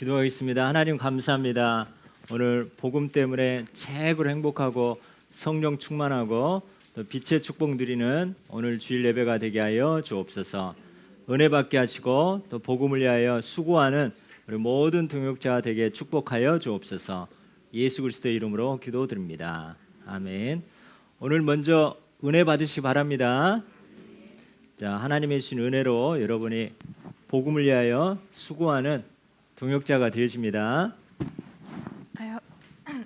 기도하겠습니다. 하나님 감사합니다. 오늘 복음 때문에 최고로 행복하고 성령 충만하고 또 빛의 축복 누리는 오늘 주일 예배가 되게 하여 주옵소서. 은혜 받게 하시고 또 복음을 위하여 수고하는 우리 모든 동역자가 되게 축복하여 주옵소서. 예수 그리스도의 이름으로 기도드립니다. 아멘. 오늘 먼저 은혜 받으시기 바랍니다. 자, 하나님의 주신 은혜로 여러분이 복음을 위하여 수고하는 동역자가 되십니다.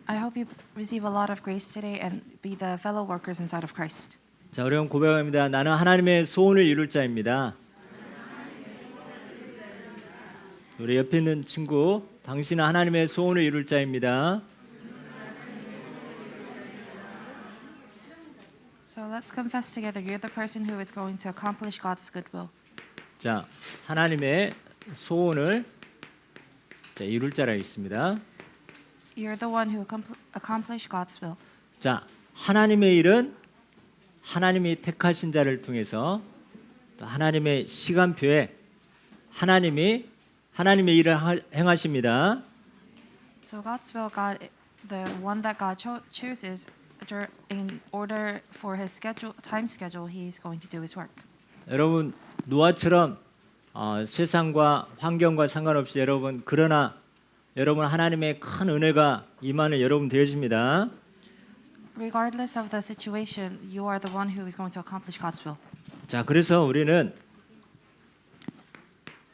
I hope you receive a lot of grace today and be the fellow workers inside of Christ. 자, 여러분 고백합니다. 나는 하나님의 소원을 이룰 자입니다. 우리 옆에 있는 친구, 당신은 하나님의 소원을 이룰 자입니다. So let's confess together. You're the person who is going to accomplish God's good will. 자, 하나님의 소원을 이룰 자라 있습니다. You're the one who accomplish God's will. 자, 하나님의 일은 하나님이 택하신 자를 통해서 또 하나님의 시간표에 하나님의 일을 행하십니다. So God's will, God, the one that God chooses, in order for His time schedule, He's going to do His work. 여러분 노아처럼 세상과 환경과 상관없이 그러나 여러분 하나님의 큰 은혜가 임하는 여러분 되어집니다. Regardless of the situation, you are the one who is going to accomplish God's will. 자, 그래서 우리는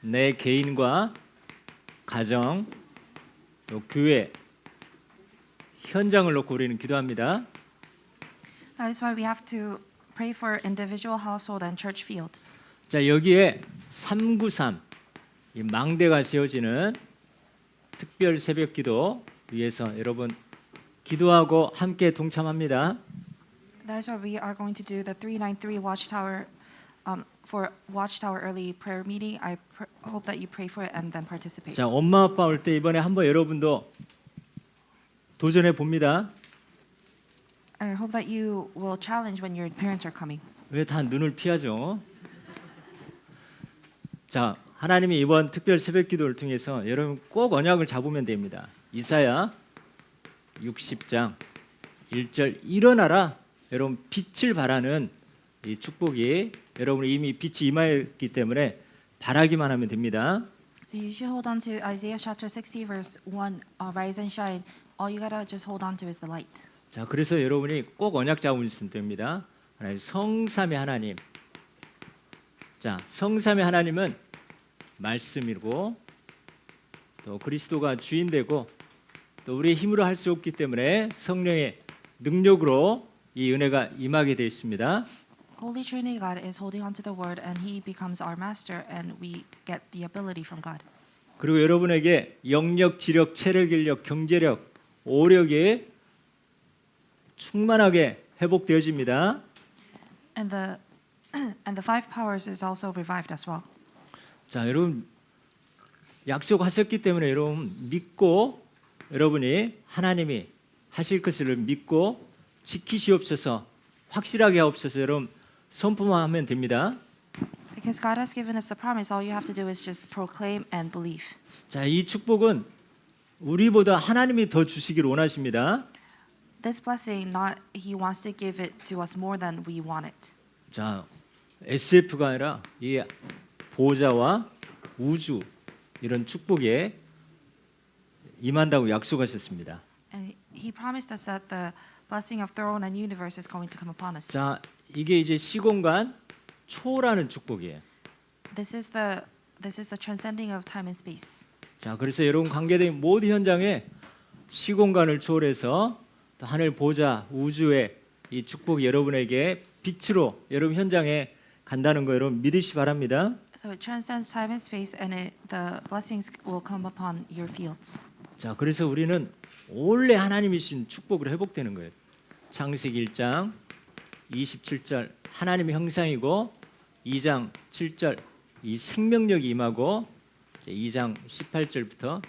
내 개인과 가정, 또 교회, 현장을 놓고 우리는 기도합니다. That is why we have to pray for individual, household, and church field. 자, 여기에 393 이 망대가 세워지는 특별 새벽 기도 위해서 여러분 기도하고 함께 동참합니다. That is why we are going to do the 393 Watchtower for Watchtower early prayer meeting. I hope that you pray for it and then participate. 자, 엄마 아빠 올 때 이번에 한번 여러분도 도전해 봅니다. I hope that you will challenge when your parents are coming. 왜 다 눈을 피하죠? 자, 하나님이 이번 특별 새벽 기도를 통해서 여러분 꼭 언약을 잡으면 됩니다. 이사야 60장 1절 일어나라. 여러분 빛을 발하는 이 축복이 여러분 이미 빛이 임하였기 때문에 바라기만 하면 됩니다. So you should hold on to Isaiah chapter 60 verse 1. Rise and shine. All you gotta just hold on to is the light. 자, 그래서 여러분이 꼭 언약 잡으시면 됩니다. 하나님 성삼의 하나님. 자, 성삼의 하나님은 말씀이고 또 그리스도가 주인되고 또 우리의 힘으로 할 수 없기 때문에 성령의 능력으로 이 은혜가 임하게 되어 있습니다. Holy Trinity God is holding on to the word and He becomes our master and we get the ability from God. 그리고 여러분에게 영력, 지력, 체력, 인력, 경제력, 오력이 충만하게 회복되어집니다. And the five powers is also revived as well. 자, 여러분 약속하셨기 때문에 여러분 믿고 여러분이 하나님이 하실 것을 믿고 지키시옵소서, 확실하게 하옵소서. 여러분 선포만 하면 됩니다. Because God has given us the promise, all you have to do is just proclaim and believe. 자, 이 축복은 우리보다 하나님이 더 주시기를 원하십니다. This blessing, not He wants to give it to us more than we want it. 자, SF가 아니라 이 보좌와 우주 이런 축복에 임한다고 약속하셨습니다. And He promised us that the blessing of throne and universe is going to come upon us. 자, 이게 이제 시공간 초월하는 축복이에요. This is the transcending of time and space. 자, 그래서 여러분 관계된 모든 현장에 시공간을 초월해서 또 하늘 보좌 우주의 이 축복이 여러분에게 빛으로 여러분 현장에 간다는 거 여러분 믿으시 바랍니다. So it transcends time and space, and the blessings will come upon your fields. 자, 그래서 우리는 원래 하나님이 주신 축복으로 회복되는 거예요. 창세기 1장 27절 하나님의 형상이고 2장 7절 이 생명력이 임하고 2장 18절부터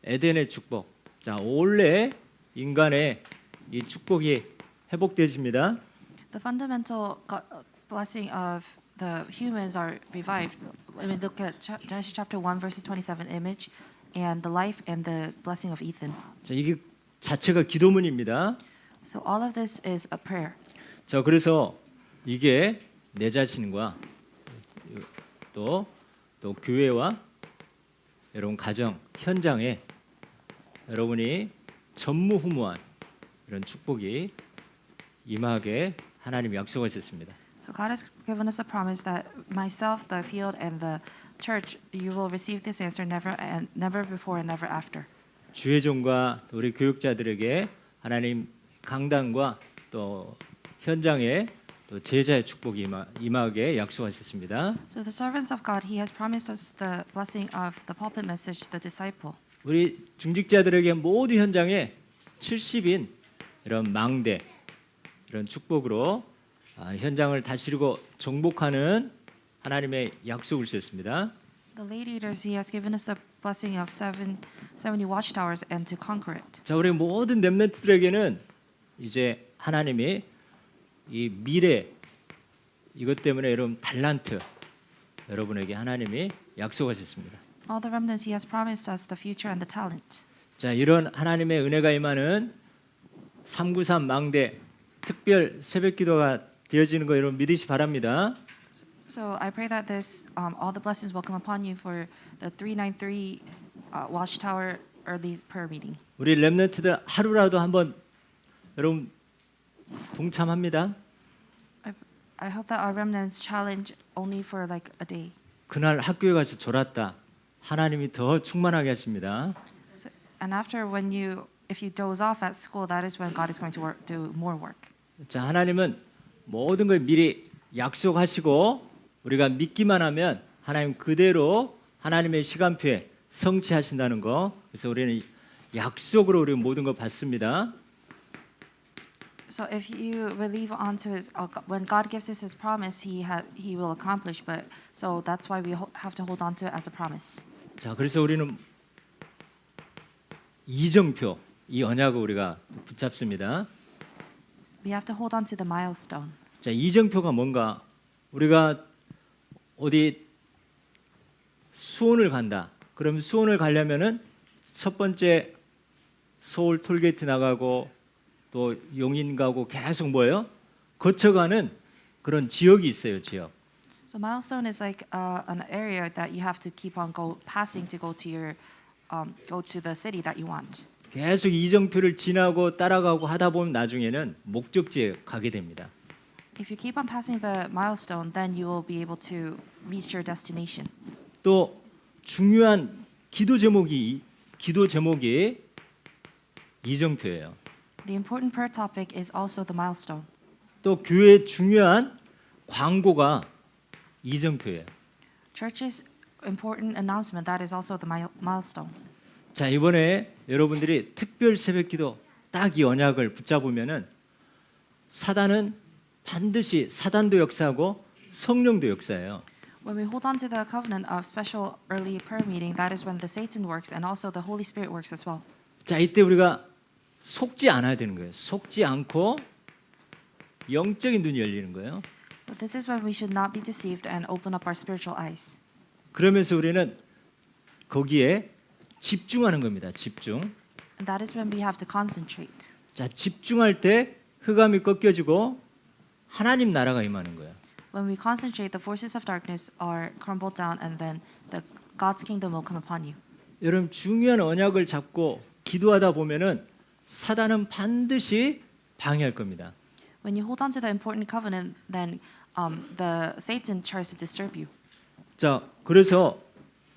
에덴의 축복. 자, 원래 인간의 이 축복이 회복되집니다. The fundamental blessing of the humans are revived. When we look at Genesis chapter 1 verses 27 image, and the life and the blessing of Ethan. 자, 이게 자체가 기도문입니다. So all of this is a prayer. 자, 그래서 이게 내 자신과 또 교회와 여러분 가정 현장에 여러분이 전무후무한 이런 축복이 임하게 하나님이 약속하셨습니다. So God has given us a promise that myself, the field, and the church, you will receive this answer never before and never after. 주의 종과 우리 교육자들에게 하나님 강단과 또 현장에 또 제자의 축복이 임하게 약속하셨습니다. So the servants of God, He has promised us the blessing of the pulpit message, the disciple. 우리 중직자들에게 모든 현장에 70인 이런 망대 이런 축복으로 현장을 다스리고 정복하는 하나님의 약속을 주셨습니다. The lay leaders, He has given us the blessing of 70 watchtowers and to conquer it. 자, 우리 모든 렘넌트들에게는 이제 하나님이 이 미래 이것 때문에 여러분 달란트 여러분에게 하나님이 약속하셨습니다. All the remnants, He has promised us the future and the talent. 자, 이런 하나님의 은혜가 임하는 393 망대 특별 새벽 기도가 되어지는 거 여러분 믿으시 바랍니다. So I pray that this, all the blessings will come upon you for the 393 watchtower early prayer meeting. 우리 렘넌트들 하루라도 한번 여러분 동참합니다. I hope that our remnants challenge only for like a day. 그날 학교에 가서 졸았다. 하나님이 더 충만하게 하십니다. So, and after if you doze off at school, that is when God is going to do more work. 자, 하나님은 모든 걸 미리 약속하시고 우리가 믿기만 하면 하나님 그대로 하나님의 시간표에 성취하신다는 거. 그래서 우리는 약속으로 우리 모든 걸 받습니다. So if you believe onto His, when God gives us His promise, He will accomplish. But so that's why we have to hold on to it as a promise. 자, 그래서 우리는 이정표 이 언약을 우리가 붙잡습니다. We have to hold on to the milestone. 자, 이정표가 뭔가 우리가 어디 수원을 간다. 그럼 수원을 가려면은 첫 번째 서울 톨게이트 나가고 또 용인 가고 계속 뭐예요? 거쳐가는 그런 지역이 있어요, 지역. So milestone is like an area that you have to keep on passing to go to the city that you want. 계속 이정표를 지나고 따라가고 하다 보면 나중에는 목적지에 가게 됩니다. If you keep on passing the milestone, then you will be able to reach your destination. 또 중요한 기도 제목이 이정표예요. The important prayer topic is also the milestone. 또 교회의 중요한 광고가 이정표예요. Church's important announcement, that is also the milestone. 자, 이번에 여러분들이 특별 새벽기도 딱 이 언약을 붙잡으면은 사단은 반드시 사단도 역사하고 성령도 역사해요. When we hold on to the covenant of special early prayer meeting, that is when the Satan works and also the Holy Spirit works as well. 자, 이때 우리가 속지 않아야 되는 거예요. 속지 않고 영적인 눈이 열리는 거예요. So this is when we should not be deceived and open up our spiritual eyes. 그러면서 우리는 거기에 집중하는 겁니다. 집중. And that is when we have to concentrate. 자, 집중할 때 흑암이 꺾여지고 하나님 나라가 임하는 거예요. When we concentrate, the forces of darkness are crumbled down and then God's kingdom will come upon you. 여러분 중요한 언약을 잡고 기도하다 보면은 사단은 반드시 방해할 겁니다. When you hold on to the important covenant, then the Satan tries to disturb you. 자, 그래서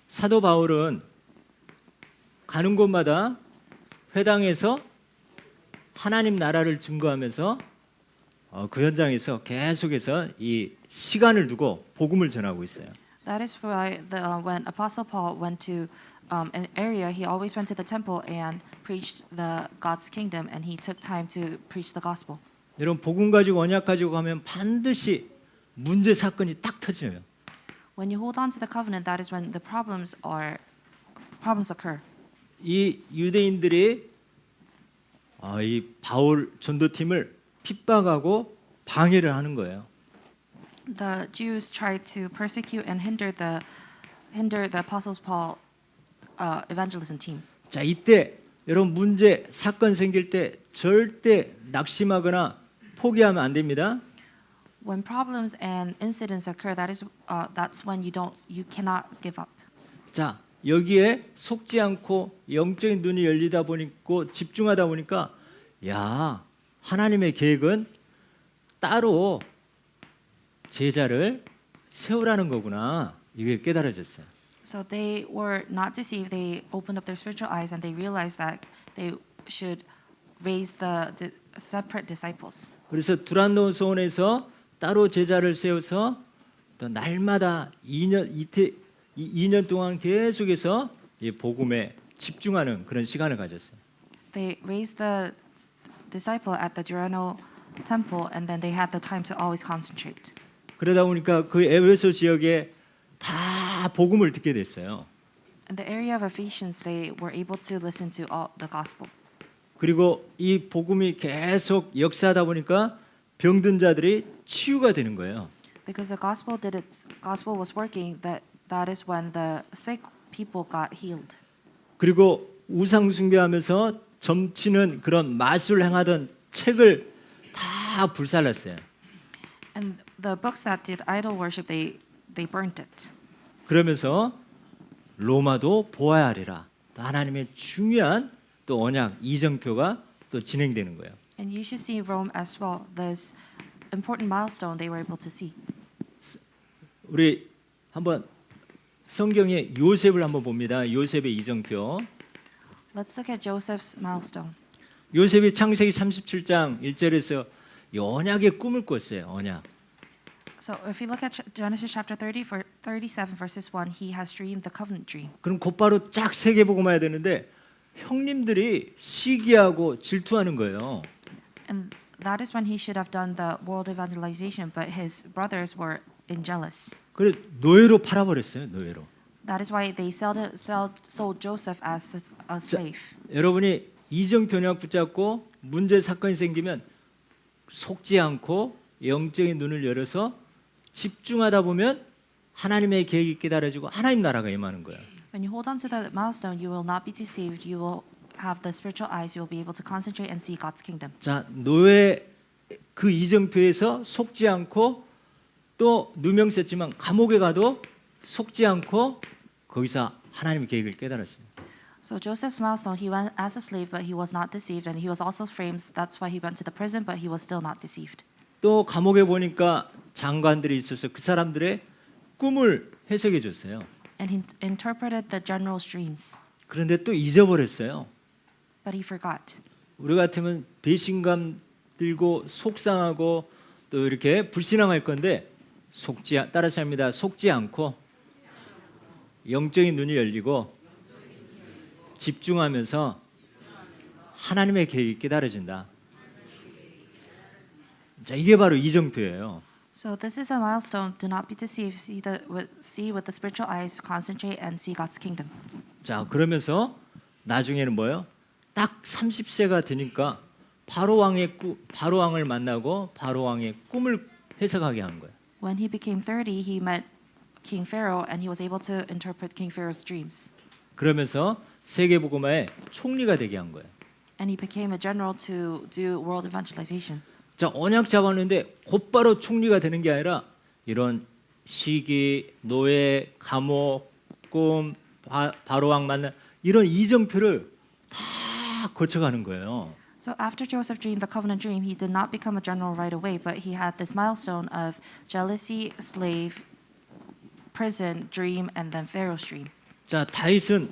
사도 바울은 가는 곳마다 회당에서 하나님 나라를 증거하면서 그 현장에서 계속해서 이 시간을 두고 복음을 전하고 있어요. That is why when Apostle Paul went to an area, he always went to the temple and preached the God's kingdom, and he took time to preach the gospel. 여러분 복음 가지고 언약 가지고 가면 반드시 문제 사건이 딱 터져요. When you hold on to the covenant, that is when the problems occur. 이 유대인들이 이 바울 전도팀을 핍박하고 방해를 하는 거예요. The Jews tried to persecute and hinder the apostles Paul evangelism team. 자, 이때 여러분 문제 사건 생길 때 절대 낙심하거나 포기하면 안 됩니다. When problems and incidents occur, that's when you cannot give up. 자, 여기에 속지 않고 영적인 눈이 열리다 보니까 집중하다 보니까 야, 하나님의 계획은 따로 제자를 세우라는 거구나. 이게 깨달아졌어요. So they were not deceived. They opened up their spiritual eyes and they realized that they should raise the separate disciples. 그래서 두란노 소원에서 따로 제자를 세워서 또 날마다 2년 동안 계속해서 이 복음에 집중하는 그런 시간을 가졌어요. They raised the disciple at the Durano temple, and then they had the time to always concentrate. 그러다 보니까 그 에베소 지역에 다 복음을 듣게 됐어요. In the area of Ephesians, they were able to listen to all the gospel. 그리고 이 복음이 계속 역사하다 보니까 병든 자들이 치유가 되는 거예요. Because the gospel was working, that is when the sick people got healed. 그리고 우상 숭배하면서 점치는 그런 마술 행하던 책을 다 불살랐어요. And the books that did idol worship, they burnt it. 그러면서 로마도 보아야 하리라. 또 하나님의 중요한 또 언약 이정표가 또 진행되는 거예요. And you should see Rome as well. This important milestone they were able to see. 우리 한번 성경의 요셉을 한번 봅니다. 요셉의 이정표. Let's look at Joseph's milestone. 요셉이 창세기 37장 1절에서 언약의 꿈을 꿨어요. 언약. So if you look at Genesis chapter 37 verses 1, he has dreamed the covenant dream. 그럼 곧바로 쫙 세계복음화해야 되는데 형님들이 시기하고 질투하는 거예요. And that is when he should have done the world evangelization, but his brothers were jealous. 그래 노예로 팔아버렸어요. 노예로. That is why they sold Joseph as a slave. 여러분이 이정표 언약 붙잡고 문제 사건이 생기면 속지 않고 영적인 눈을 열어서 집중하다 보면 하나님의 계획이 깨달아지고 하나님 나라가 임하는 거예요. When you hold on to that milestone, you will not be deceived. You will have the spiritual eyes. You will be able to concentrate and see God's kingdom. 자, 노예 그 이정표에서 속지 않고 또 누명 썼지만 감옥에 가도 속지 않고 거기서 하나님의 계획을 깨달았어요. So Joseph's milestone, he went as a slave, but he was not deceived, and he was also framed. That's why he went to the prison, but he was still not deceived. 또 감옥에 보니까 장관들이 있어서 그 사람들의 꿈을 해석해 줬어요. And he interpreted the general's dreams, 그런데 또 잊어버렸어요. but he forgot. 우리 같으면 배신감 들고 속상하고 또 이렇게 불신앙할 건데 따라서 합니다. 속지 않고 영적인 눈이 열리고 집중하면서 하나님의 계획이 깨달아진다. 자, 이게 바로 이정표예요. So this is a milestone. Do not be deceived. See with the spiritual eyes, concentrate and see God's kingdom. 자, 그러면서 나중에는 뭐예요? 딱 30세가 되니까 바로 왕을 만나고 바로 왕의 꿈을 해석하게 하는 거예요. When he became 30, he met King Pharaoh, and he was able to interpret King Pharaoh's dreams. 그러면서 세계복음화의 총리가 되게 한 거예요. And he became a general to do world evangelization. 자, 언약 잡았는데 곧바로 총리가 되는 게 아니라 이런 시기, 노예, 감옥, 꿈, 바로 왕 만나 이런 이정표를 다 거쳐가는 거예요. So after Joseph dreamed the covenant dream, he did not become a general right away, but he had this milestone of jealousy, slave, prison, dream, and then Pharaoh's dream. 자, 다윗은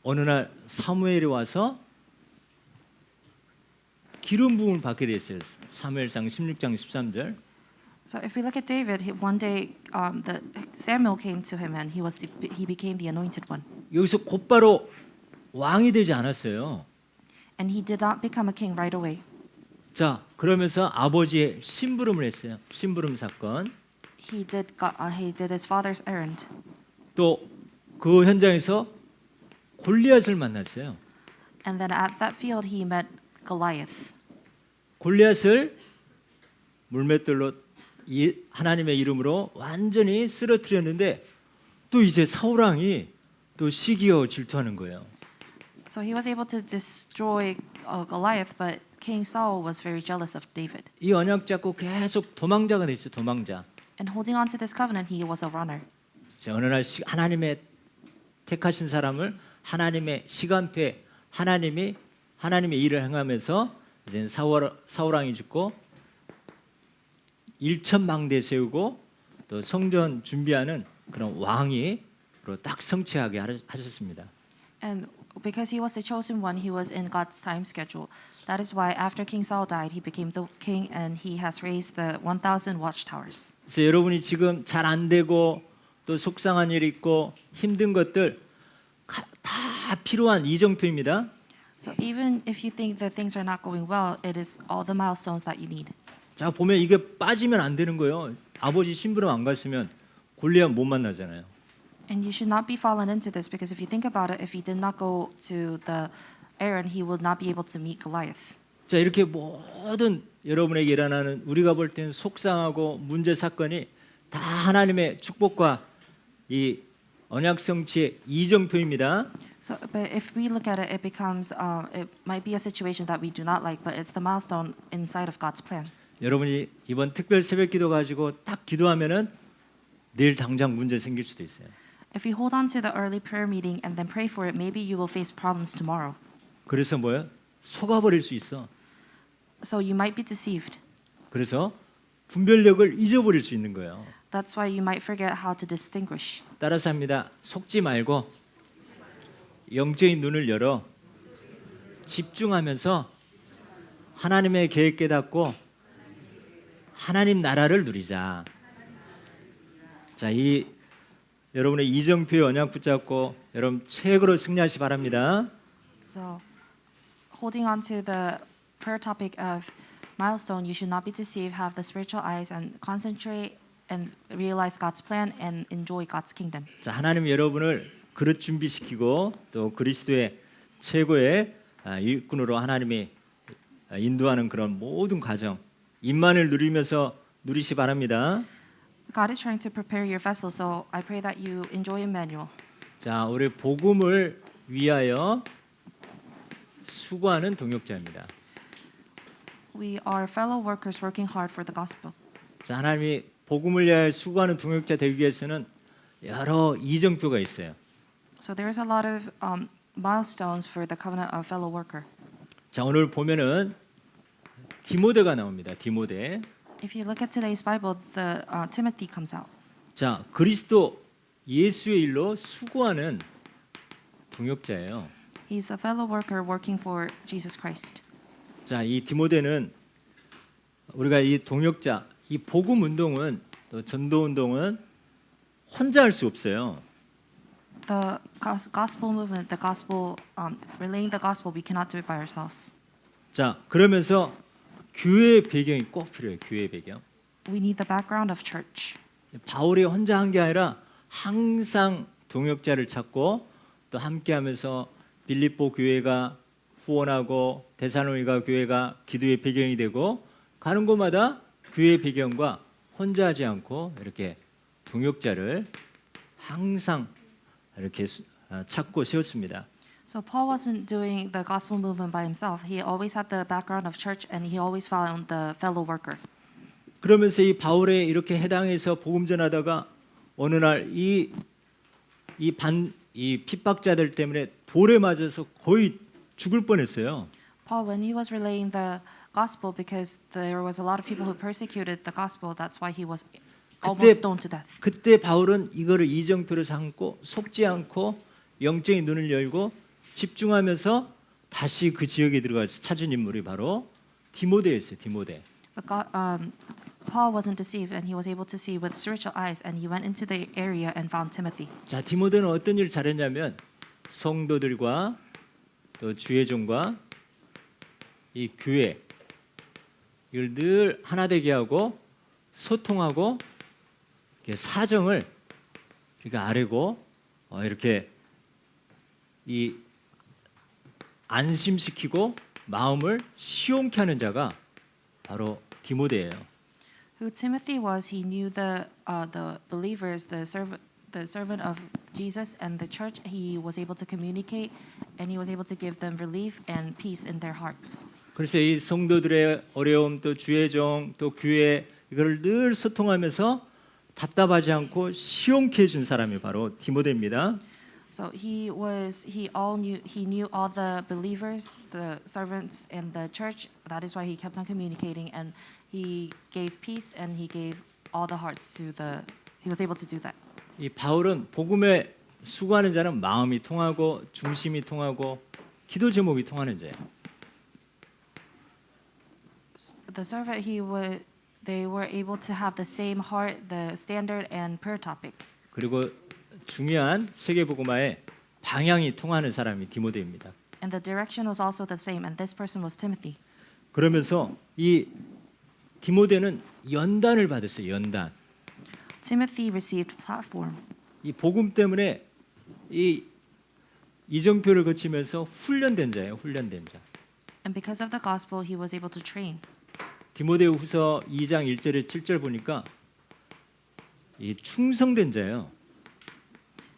어느 날 사무엘이 와서 기름 부음을 받게 됐어요. 사무엘상 16장 13절. So if we look at David, one day Samuel came to him, and he became the anointed one. 여기서 곧바로 왕이 되지 않았어요. And he did not become a king right away. 자, 그러면서 아버지의 심부름을 했어요. 심부름 사건. He did his father's errand. 또 그 현장에서 골리앗을 만났어요. And then at that field, he met Goliath. 골리앗을 물맷돌로 하나님의 이름으로 완전히 쓰러뜨렸는데 또 이제 사울 왕이 또 시기어 질투하는 거예요. So he was able to destroy Goliath, but King Saul was very jealous of David. 이 언약 잡고 계속 도망자가 돼 있어요. 도망자. And holding on to this covenant, he was a runner. 자, 어느 날 하나님의 택하신 사람을 하나님의 시간표에 하나님의 일을 행하면서 이제 사울 왕이 죽고 1,000망대 세우고 또 성전 준비하는 그런 왕이 딱 성취하게 하셨습니다. And because he was the chosen one, he was in God's time schedule. That is why after King Saul died, he became the king and he has raised the 1,000 watchtowers. 그래서 여러분이 지금 잘 안 되고 또 속상한 일이 있고 힘든 것들 다 필요한 이정표입니다. So even if you think that things are not going well, it is all the milestones that you need. 자, 보면 이게 빠지면 안 되는 거예요. 아버지 심부름 안 갔으면 골리앗 못 만나잖아요. And you should not be fallen into this because if you think about it, if he did not go to the Aaron, he would not be able to meet Goliath. 자, 이렇게 모든 여러분에게 일어나는 우리가 볼 때는 속상하고 문제 사건이 다 하나님의 축복과 이 언약 성취의 이정표입니다. So, but if we look at it, it becomes it might be a situation that we do not like, but it's the milestone inside of God's plan. 여러분이 이번 특별 새벽기도 가지고 딱 기도하면은 내일 당장 문제 생길 수도 있어요. If you hold on to the early prayer meeting and then pray for it, maybe you will face problems tomorrow. 그래서 뭐예요? 속아버릴 수 있어. So you might be deceived. 그래서 분별력을 잊어버릴 수 있는 거예요. That's why you might forget how to distinguish. 따라서 합니다. 속지 말고 영적인 눈을 열어 집중하면서 하나님의 계획 깨닫고 하나님 나라를 누리자. 자, 이 여러분의 이정표의 언약 붙잡고 여러분 최고로 승리하시 바랍니다. So, holding on to the prayer topic of milestone, you should not be deceived, have the spiritual eyes, and concentrate and realize God's plan and enjoy God's kingdom. 자, 하나님 여러분을 그릇 준비시키고 또 그리스도의 최고의 일꾼으로 하나님이 인도하는 그런 모든 과정 임만을 누리면서 누리시 바랍니다. God is trying to prepare your vessel, so I pray that you enjoy Emmanuel. 자, 우리 복음을 위하여 수고하는 동역자입니다. We are fellow workers working hard for the gospel. 자, 하나님이 복음을 위하여 수고하는 동역자 되기 위해서는 여러 이정표가 있어요. So there is a lot of milestones for the covenant of fellow worker. 자, 오늘 보면은 디모데가 나옵니다. 디모데. If you look at today's Bible, the Timothy comes out. 자, 그리스도 예수의 일로 수고하는 동역자예요. He's a fellow worker working for Jesus Christ. 자, 이 디모데는 우리가 이 동역자, 이 복음 운동은 또 전도 운동은 혼자 할 수 없어요. The gospel movement, the gospel, relaying the gospel, we cannot do it by ourselves. 자, 그러면서 교회의 배경이 꼭 필요해요. 교회의 배경. We need the background of church. 바울이 혼자 한 게 아니라 항상 동역자를 찾고 또 함께하면서 빌립보 교회가 후원하고 데살로니가 교회가 기도의 배경이 되고 가는 곳마다 교회의 배경과 혼자 하지 않고 이렇게 동역자를 항상 이렇게 찾고 세웠습니다. So Paul wasn't doing the gospel movement by himself. He always had the background of church, and he always found the fellow worker. 그러면서 이 바울에 이렇게 해당해서 복음 전하다가 어느 날 이 핍박자들 때문에 돌에 맞아서 거의 죽을 뻔했어요. Paul, when he was relaying the gospel, because there was a lot of people who persecuted the gospel, that's why he was almost stoned to death. 그때 바울은 이거를 이정표로 삼고 속지 않고 영적인 눈을 열고 집중하면서 다시 그 지역에 들어가서 찾은 인물이 바로 디모데였어요. 디모데. But Paul wasn't deceived, and he was able to see with spiritual eyes, and he went into the area and found Timothy. 자, 디모데는 어떤 일을 잘했냐면 성도들과 또 주의 종과 이 교회 이걸 늘 하나 되게 하고 소통하고 이렇게 사정을 그러니까 아뢰고 이렇게 이 안심시키고 마음을 시원케 하는 자가 바로 디모데예요. Who Timothy was, he knew the believers, the servant of Jesus and the church, he was able to communicate and he was able to give them relief and peace in their hearts. 그래서 이 성도들의 어려움 또 주의 정 또 교회 이걸 늘 소통하면서 답답하지 않고 시원케 해준 사람이 바로 디모데입니다. So he knew all the believers, the servants in the church. That is why he kept on communicating and he gave peace and he gave all the hearts to he was able to do that. 이 바울은 복음에 수고하는 자는 마음이 통하고 중심이 통하고 기도 제목이 통하는 자예요. The servant they were able to have the same heart, the standard and prayer topic. 그리고 중요한 세계 복음화의 방향이 통하는 사람이 디모데입니다. And the direction was also the same and this person was Timothy. 그러면서 이 디모데는 연단을 받았어요. 연단. Timothy received platform. 이 복음 때문에 이 이정표를 거치면서 훈련된 자예요. 훈련된 자. And because of the gospel he was able to train. 디모데후서 2장 1절에 7절 보니까 이 충성된 자예요.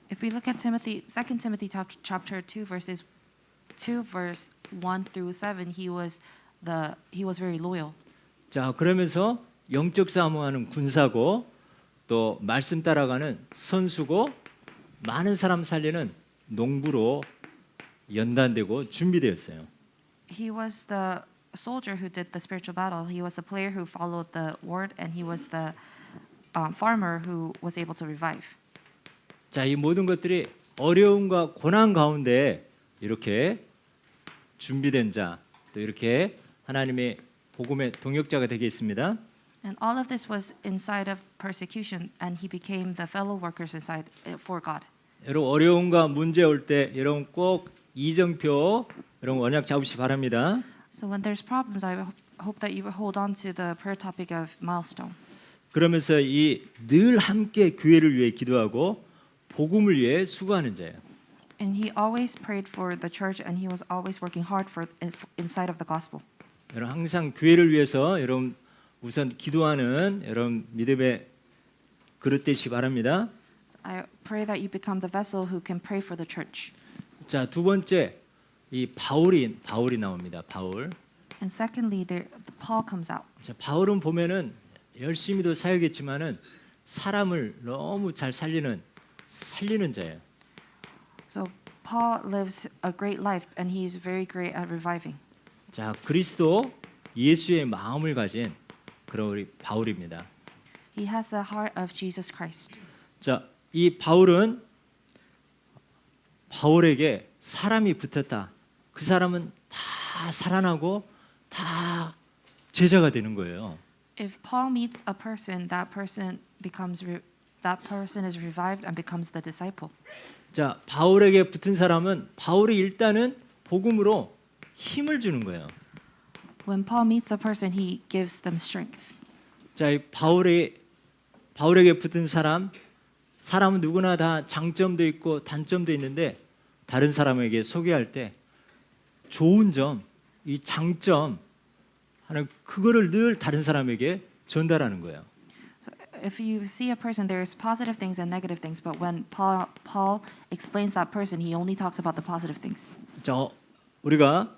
If we look at 2 Timothy chapter 2 verse 1 through 7, he was very loyal. 자, 그러면서 영적 싸움하는 군사고 또 말씀 따라가는 선수고 많은 사람 살리는 농부로 연단되고 준비되었어요. He was the soldier who did the spiritual battle. He was the player who followed the word, and he was the farmer who was able to revive. 자, 이 모든 것들이 어려움과 고난 가운데 이렇게 준비된 자, 또 이렇게 하나님의 복음의 동역자가 되겠습니다. And all of this was inside of persecution, and he became the fellow workers inside for God. 여러분 어려움과 문제 올 때 여러분 꼭 이정표 여러분 언약 잡으시 바랍니다. So when there's problems, I hope that you hold on to the prayer topic of milestone. 그러면서 이 늘 함께 교회를 위해 기도하고 복음을 위해 수고하는 자예요. And he always prayed for the church, and he was always working hard for inside of the gospel. 여러분 항상 교회를 위해서 여러분 우선 기도하는 여러분 믿음의 그릇 되시기 바랍니다. I pray that you become the vessel who can pray for the church. 자, 두 번째 이 바울이 나옵니다. 바울. And secondly, Paul comes out. 자, 바울은 보면은 열심히도 사역했지만은 사람을 너무 잘 살리는 자예요. So Paul lives a great life, and he is very great at reviving. 자, 그리스도 예수의 마음을 가진 그런 우리 바울입니다. He has the heart of Jesus Christ. 자, 이 바울에게 사람이 붙었다. 그 사람은 다 살아나고 다 제자가 되는 거예요. If Paul meets a person, that person is revived and becomes the disciple. 자, 바울에게 붙은 사람은 바울이 일단은 복음으로 힘을 주는 거예요. When Paul meets a person, he gives them strength. 자, 이 바울에게 붙은 사람은 누구나 다 장점도 있고 단점도 있는데 다른 사람에게 소개할 때 좋은 점, 이 장점 하는 그거를 늘 다른 사람에게 전달하는 거예요. So if you see a person, there's positive things and negative things, but when Paul explains that person, he only talks about the positive things. 자, 우리가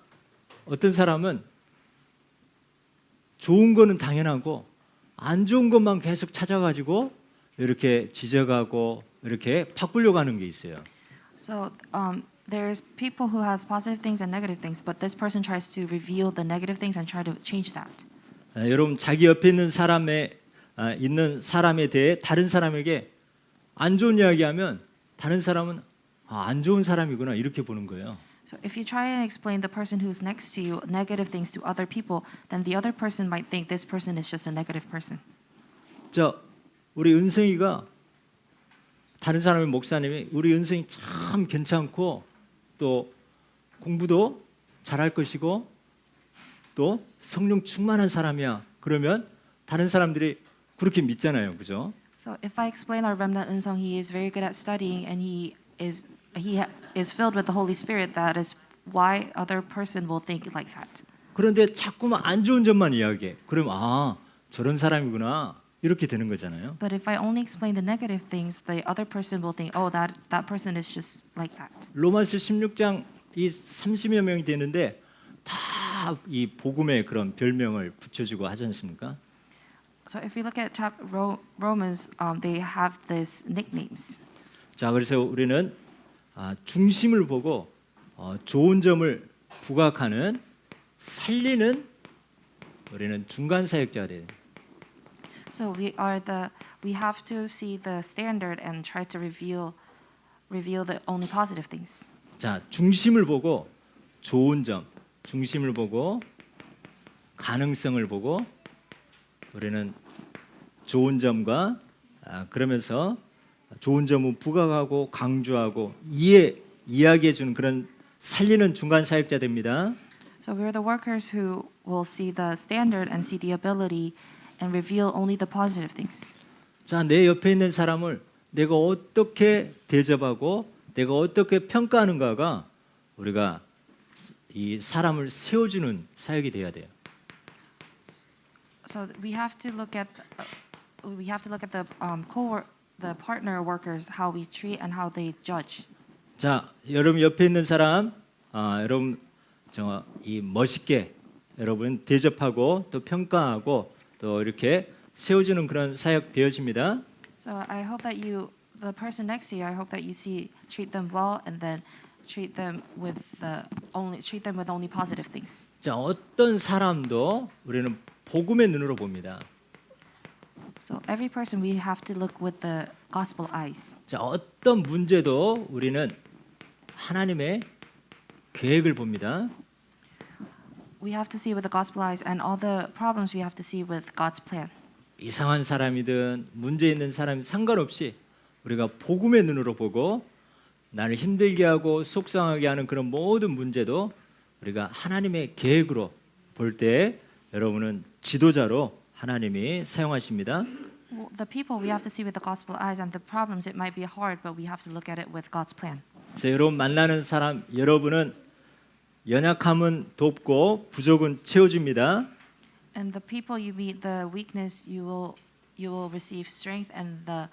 어떤 사람은 좋은 거는 당연하고 안 좋은 것만 계속 찾아가지고 이렇게 지적하고 이렇게 바꾸려고 하는 게 있어요. So there's people who has positive things and negative things, but this person tries to reveal the negative things and try to change that. 여러분 자기 옆에 있는 사람에 대해 다른 사람에게 안 좋은 이야기하면 다른 사람은 안 좋은 사람이구나 이렇게 보는 거예요. So if you try and explain the person who's next to you negative things to other people, then the other person might think this person is just a negative person. 자, 우리 은성이가 다른 사람의 목사님이 우리 은성이 참 괜찮고 또 공부도 잘할 것이고 또 성령 충만한 사람이야. 그러면 다른 사람들이 그렇게 믿잖아요, 그죠? So if I explain our remnant Unsung, he is very good at studying and he is filled with the Holy Spirit. That is why other person will think like that. 그런데 자꾸만 안 좋은 점만 이야기해. 그럼 저런 사람이구나. 이렇게 되는 거잖아요. But if I only explain the negative things, the other person will think, oh, that person is just like that. 로마서 16장 이 30여 명이 되는데 다 이 복음의 그런 별명을 붙여주고 하지 않습니까? So if we look at Romans, they have these nicknames. 자, 그래서 우리는 중심을 보고 좋은 점을 부각하는 살리는 우리는 중간 사역자가 돼요. So we have to see the standard and try to reveal the only positive things. 자, 중심을 보고 좋은 점, 중심을 보고 가능성을 보고 우리는 좋은 점과 그러면서 좋은 점은 부각하고 강조하고 이야기해 주는 그런 살리는 중간 사역자 됩니다. So we're the workers who will see the standard and see the ability and reveal only the positive things. 자, 내 옆에 있는 사람을 내가 어떻게 대접하고 내가 어떻게 평가하는가가 우리가 이 사람을 세워주는 사역이 돼야 돼요. So we have to look at the partner workers, how we treat and how they judge. 자, 여러분 옆에 있는 사람, 여러분 이 멋있게 여러분 대접하고 또 평가하고 또 이렇게 세워주는 그런 사역 되어집니다. So I hope that the person next to you, I hope that you treat them well and then treat them with only positive things. 자, 어떤 사람도 우리는 복음의 눈으로 봅니다. So every person we have to look with the gospel eyes. 자, 어떤 문제도 우리는 하나님의 계획을 봅니다. We have to see with the gospel eyes, and all the problems we have to see with God's plan. 이상한 사람이든 문제 있는 사람이 상관없이 우리가 복음의 눈으로 보고 나를 힘들게 하고 속상하게 하는 그런 모든 문제도 우리가 하나님의 계획으로 볼 때 여러분은 지도자로 하나님이 사용하십니다. The people we have to see with the gospel eyes, and the problems it might be hard, but we have to look at it with God's plan. 그래서 여러분 만나는 사람 여러분은 연약함은 돕고 부족은 채워줍니다. And the people you meet, the weakness you will receive strength, and the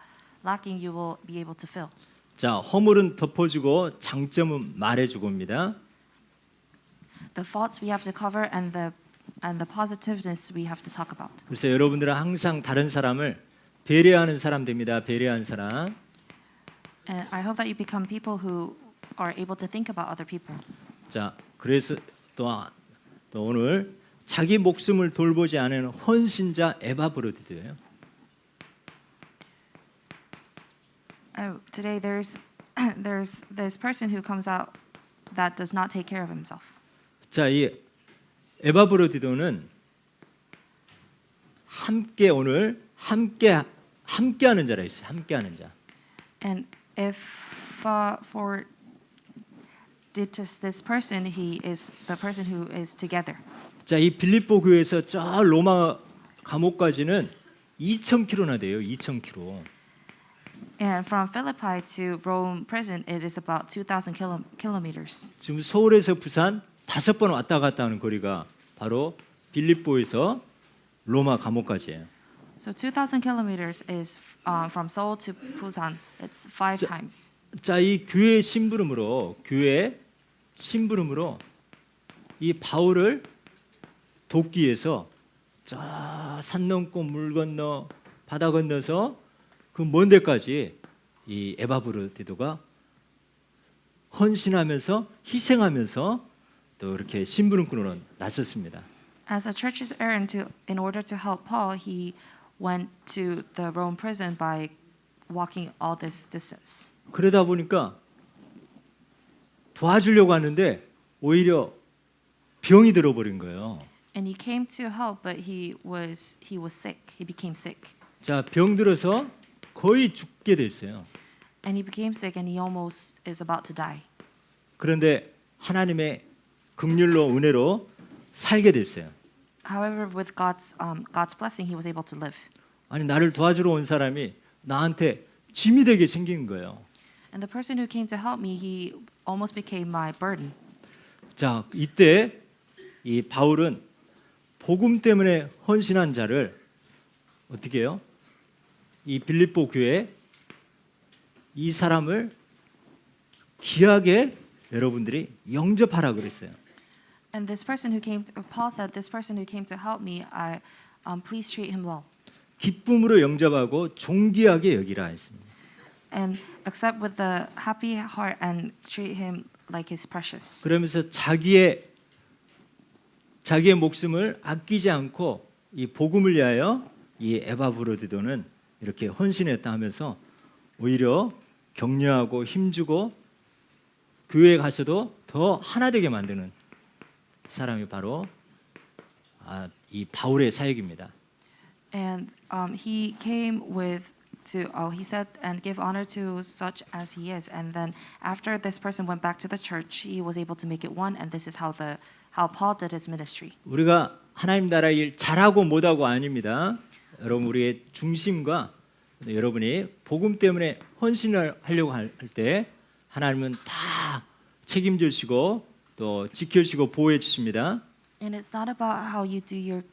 lacking you will be able to fill. 자, 허물은 덮어주고 장점은 말해주고입니다. The faults we have to cover, and the positiveness we have to talk about. 그래서 여러분들은 항상 다른 사람을 배려하는 사람 됩니다. 배려하는 사람. And I hope that you become people who are able to think about other people. 자, 그래서 또 오늘 자기 목숨을 돌보지 않은 헌신자 에바브로디드예요. Today there's this person who comes out that does not take care of himself. 자, 이 에바브로디도는 오늘 함께 하는 자라 있어요. 함께 하는 자. And if for this person, he is the person who is together. 자, 이 빌립보 교회에서 저 로마 감옥까지는 2,000km나 돼요. 2,000km. And from Philippi to Rome prison, it is about 2,000 kilometers. 지금 서울에서 부산 5번 왔다 갔다 하는 거리가 바로 빌립보에서 로마 감옥까지예요. So 2,000 kilometers is from Seoul to Busan. It's 5 times. 자, 이 교회 심부름으로 이 바울을 돕기 위해서 저 산 넘고 물 건너 바다 건너서 그 먼 데까지 이 에바브로디도가 헌신하면서 희생하면서 또 이렇게 심부름꾼으로 나섰습니다. As a church's errand in order to help Paul, he went to the Rome prison by walking all this distance. 그러다 보니까 도와주려고 하는데 오히려 병이 들어버린 거예요. And he came to help, but he was sick. He became sick. 자, 병 들어서 거의 죽게 됐어요. And he became sick, and he almost is about to die. 그런데 하나님의 긍휼로 은혜로 살게 됐어요. However, with God's blessing, he was able to live. 아니, 나를 도와주러 온 사람이 나한테 짐이 되게 생긴 거예요. And the person who came to help me, he almost became my burden. 자, 이때 이 바울은 복음 때문에 헌신한 자를 어떻게 해요? 이 빌립보 교회 이 사람을 귀하게 여러분들이 영접하라 그랬어요. And this person who came, Paul said, this person who came to help me, please treat him well 기쁨으로 영접하고 존귀하게 여기라 했습니다. and accept with the happy heart and treat him like he's precious. 그러면서 자기의 목숨을 아끼지 않고 이 복음을 위하여 이 에바브로디도는 이렇게 헌신했다 하면서 오히려 격려하고 힘주고 교회에 가서도 더 하나 되게 만드는 사람이 바로 이 바울의 사역입니다. And he came with he said and give honor to such as he is. And then after this person went back to the church, he was able to make it one. And this is how Paul did his ministry. 우리가 하나님 나라 일 잘하고 못하고 아닙니다. 여러분 우리의 중심과 여러분이 복음 때문에 헌신을 하려고 할 때 하나님은 다 책임져 주시고 또 지켜주시고 보호해 주십니다. And it's not about how you do your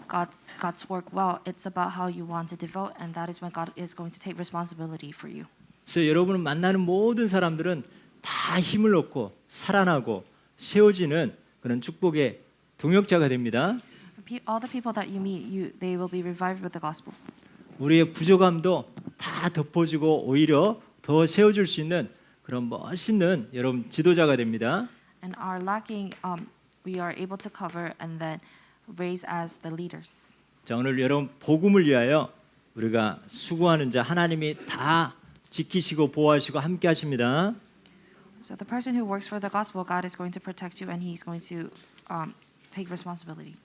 God's work well. It's about how you want to devote, and that is when God is going to take responsibility for you. 그래서 여러분을 만나는 모든 사람들은 다 힘을 얻고 살아나고 세워지는 그런 축복의 동역자가 됩니다. All the people that you meet, they will be revived with the gospel. 우리의 부족함도 다 덮어주고 오히려 더 세워줄 수 있는 그런 멋있는 여러분 지도자가 됩니다. And our lacking, we are able to cover and then raise as the leaders. 자, 오늘 여러분 복음을 위하여 우리가 수고하는 자 하나님이 다 지키시고 보호하시고 함께 하십니다. So the person who works for the gospel, God is going to protect you and He's going to take responsibility.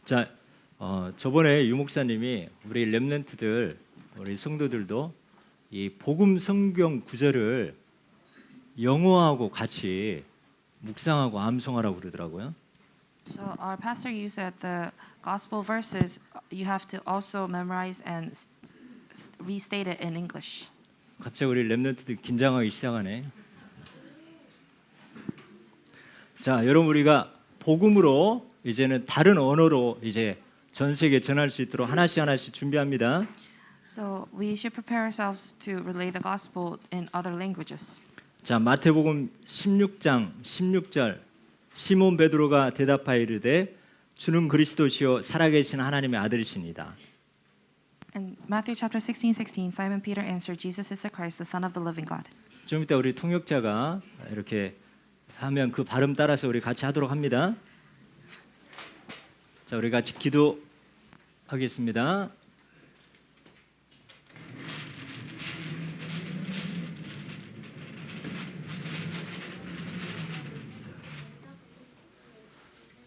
자, 저번에 유 목사님이 우리 렘넌트들, 우리 성도들도 이 복음 성경 구절을 영어하고 같이 묵상하고 암송하라고 그러더라고요. So our pastor, you said the gospel verses you have to also memorize and restate it in English. 갑자기 우리 렘넌트들 긴장하기 시작하네. 자, 여러분 우리가 복음으로 이제는 다른 언어로 이제 전 세계에 전할 수 있도록 하나씩 준비합니다. So we should prepare ourselves to relay the gospel in other languages. 자, 마태복음 16장 16절 시몬 베드로가 대답하여 이르되 주는 그리스도시요 살아계신 하나님의 아들이시니다. In Matthew chapter 16:16, Simon Peter answered, Jesus is the Christ, the Son of the living God. 좀 이따 우리 통역자가 이렇게 하면 그 발음 따라서 우리 같이 하도록 합니다. 자, 우리 같이 기도하겠습니다.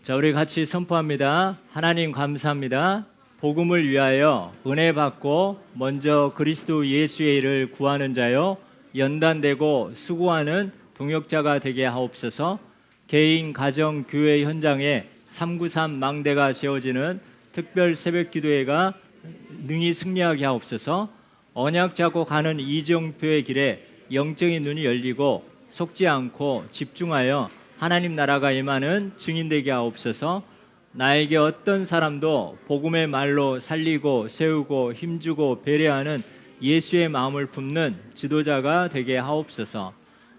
자, 우리 같이 선포합니다. 하나님 감사합니다. 복음을 위하여 은혜 받고 먼저 그리스도 예수의 일을 구하는 자요 연단되고 수고하는 동역자가 되게 하옵소서. 개인, 가정, 교회 현장에 393 망대가 세워지는 특별 새벽 기도회가 능히 승리하게 하옵소서. 언약 잡고 가는 이정표의 길에 영적인 눈이 열리고 속지 않고 집중하여 하나님 나라가 임하는 증인되게 하옵소서. 나에게 어떤 사람도 복음의 말로 살리고 세우고 힘주고 배려하는 예수의 마음을 품는 지도자가 되게 하옵소서.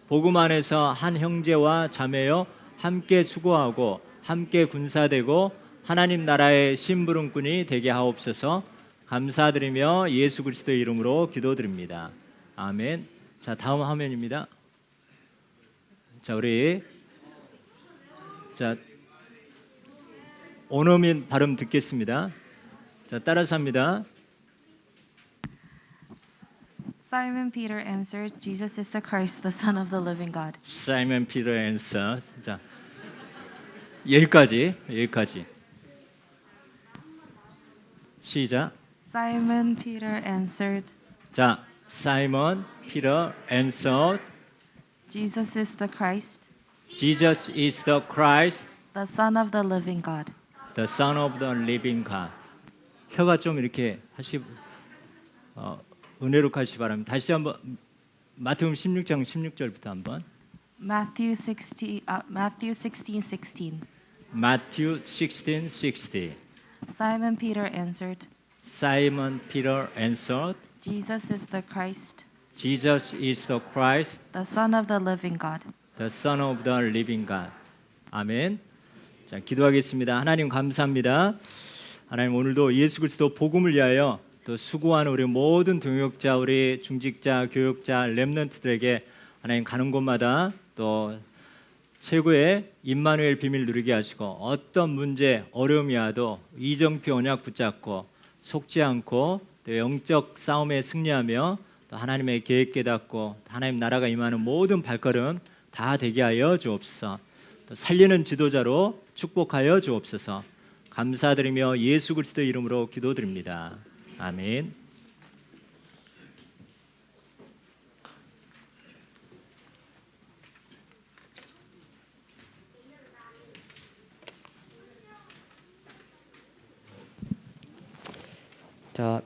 복음 안에서 한 형제와 자매여 함께 수고하고 함께 군사되고 하나님 나라의 심부름꾼이 되게 하옵소서. 감사드리며 예수 그리스도의 이름으로 기도드립니다. 아멘. 자, 다음 화면입니다. 자, 우리 원어민 발음 듣겠습니다. 자, 따라서 합니다. Simon Peter answered, Jesus is the Christ, the Son of the living God. Simon Peter answered. 자, 여기까지. 시작. Simon Peter answered, 자, Simon Peter answered. Jesus is the Christ, Jesus is the Christ, the Son of the living God. the Son of the living God. 혀가 좀 이렇게 은혜롭게 하시기 바랍니다. 다시 한번 마태복음 16장 16절부터 한번. Matthew 16:16. Matthew 16:60. Simon Peter answered, Simon Peter answered. Jesus is the Christ, Jesus is the Christ, the Son of the living God. the Son of the living God. 아멘. 자, 기도하겠습니다. 하나님 감사합니다. 하나님 오늘도 예수 그리스도 복음을 위하여 또 수고하는 우리 모든 동역자, 우리 중직자, 교역자, 렘넌트들에게 하나님 가는 곳마다 또 최고의 임마누엘 비밀 누리게 하시고 어떤 문제, 어려움이 와도 이정표 언약 붙잡고 속지 않고 또 영적 싸움에 승리하며 또 하나님의 계획 깨닫고 하나님 나라가 임하는 모든 발걸음 다 되게 하여 주옵소서. 또 살리는 지도자로 축복하여 주옵소서. 감사드리며 예수 그리스도 이름으로 기도드립니다. 아멘. 자,